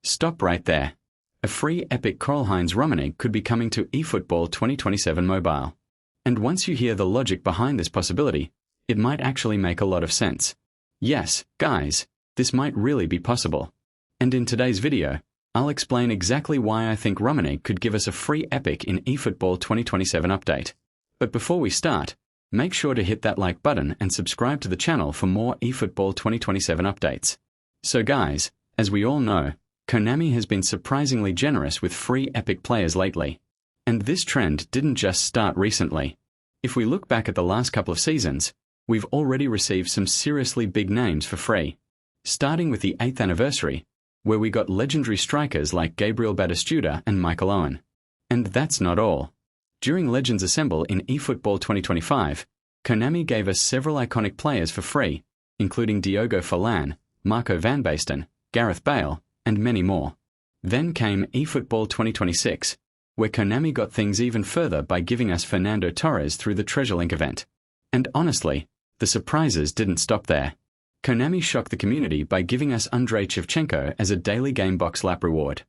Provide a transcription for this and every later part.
Stop right there. A free epic Karl-Heinz Rummenigge could be coming to eFootball 2027 mobile. And once you hear the logic behind this possibility, it might actually make a lot of sense. Yes, guys, this might really be possible. And in today's video, I'll explain exactly why I think Rummenigge could give us a free epic in eFootball 2027 update. But before we start, make sure to hit that like button and subscribe to the channel for more eFootball 2027 updates. So guys, as we all know, Konami has been surprisingly generous with free epic players lately. And this trend didn't just start recently. If we look back at the last couple of seasons, we've already received some seriously big names for free. Starting with the 8th anniversary, where we got legendary strikers like Gabriel Batistuta and Michael Owen. And that's not all. During Legends Assemble in eFootball 2025, Konami gave us several iconic players for free, including Diogo Forlan, Marco van Basten, Gareth Bale, and many more. Then came eFootball 2026, where Konami got things even further by giving us Fernando Torres through the Treasure Link event. And honestly, the surprises didn't stop there. Konami shocked the community by giving us André Shevchenko as a daily game box lap reward.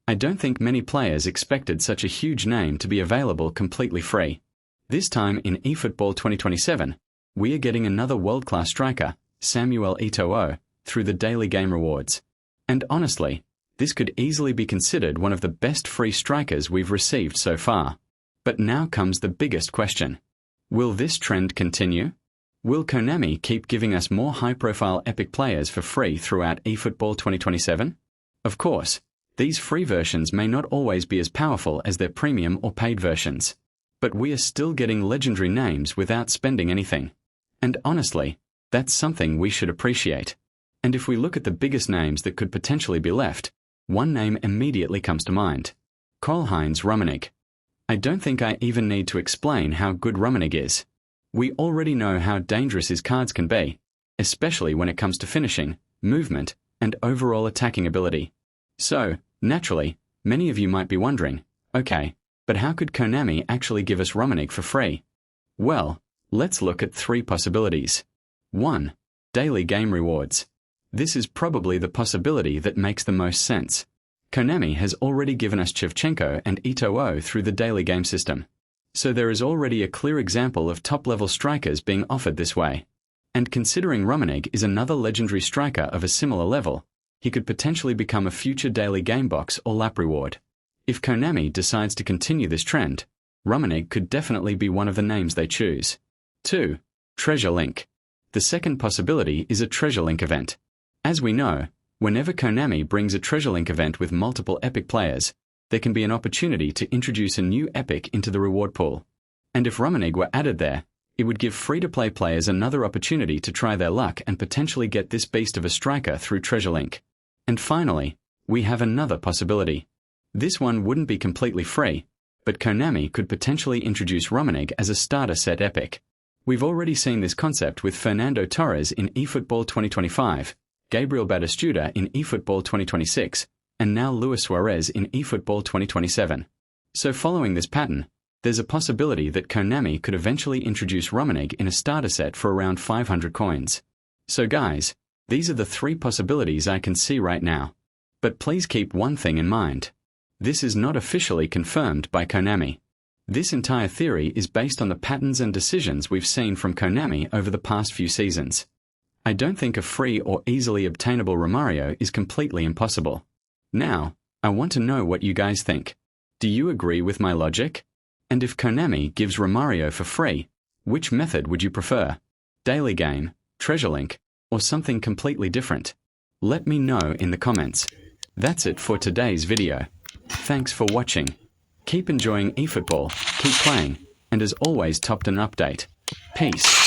I don't think many players expected such a huge name to be available completely free. This time in eFootball 2027, we are getting another world-class striker, Samuel Eto'o, through the daily game rewards. And honestly, this could easily be considered one of the best free strikers we've received so far. But now comes the biggest question. Will this trend continue? Will Konami keep giving us more high-profile epic players for free throughout eFootball 2027? Of course, these free versions may not always be as powerful as their premium or paid versions. But we are still getting legendary names without spending anything. And honestly, that's something we should appreciate. And if we look at the biggest names that could potentially be left, one name immediately comes to mind. Karl-Heinz Rummenigge. I don't think I even need to explain how good Rummenigge is. We already know how dangerous his cards can be, especially when it comes to finishing, movement, and overall attacking ability. So, naturally, many of you might be wondering, okay, but how could Konami actually give us Rummenigge for free? Well, let's look at 3 possibilities. 1. Daily game rewards. This is probably the possibility that makes the most sense. Konami has already given us Shevchenko and Eto'o through the daily game system. So there is already a clear example of top-level strikers being offered this way. And considering Rummenigge is another legendary striker of a similar level, he could potentially become a future daily game box or lap reward. If Konami decides to continue this trend, Rummenigge could definitely be one of the names they choose. 2. Treasure Link. The second possibility is a Treasure Link event. As we know, whenever Konami brings a Treasure Link event with multiple epic players, there can be an opportunity to introduce a new epic into the reward pool. And if Rummenigge were added there, it would give free-to-play players another opportunity to try their luck and potentially get this beast of a striker through Treasure Link. And finally, we have another possibility. This one wouldn't be completely free, but Konami could potentially introduce Rummenigge as a starter set epic. We've already seen this concept with Fernando Torres in eFootball 2025, Gabriel Batistuta in eFootball 2026, and now Luis Suárez in eFootball 2027. So following this pattern, there's a possibility that Konami could eventually introduce Rummenigge in a starter set for around 500 coins. So guys, these are the 3 possibilities I can see right now. But please keep one thing in mind. This is not officially confirmed by Konami. This entire theory is based on the patterns and decisions we've seen from Konami over the past few seasons. I don't think a free or easily obtainable Romario is completely impossible. Now, I want to know what you guys think. Do you agree with my logic? And if Konami gives Romario for free, which method would you prefer? Daily game, Treasure Link, or something completely different? Let me know in the comments. That's it for today's video. Thanks for watching. Keep enjoying eFootball, keep playing, and as always, TOPTENUPDATE. Peace.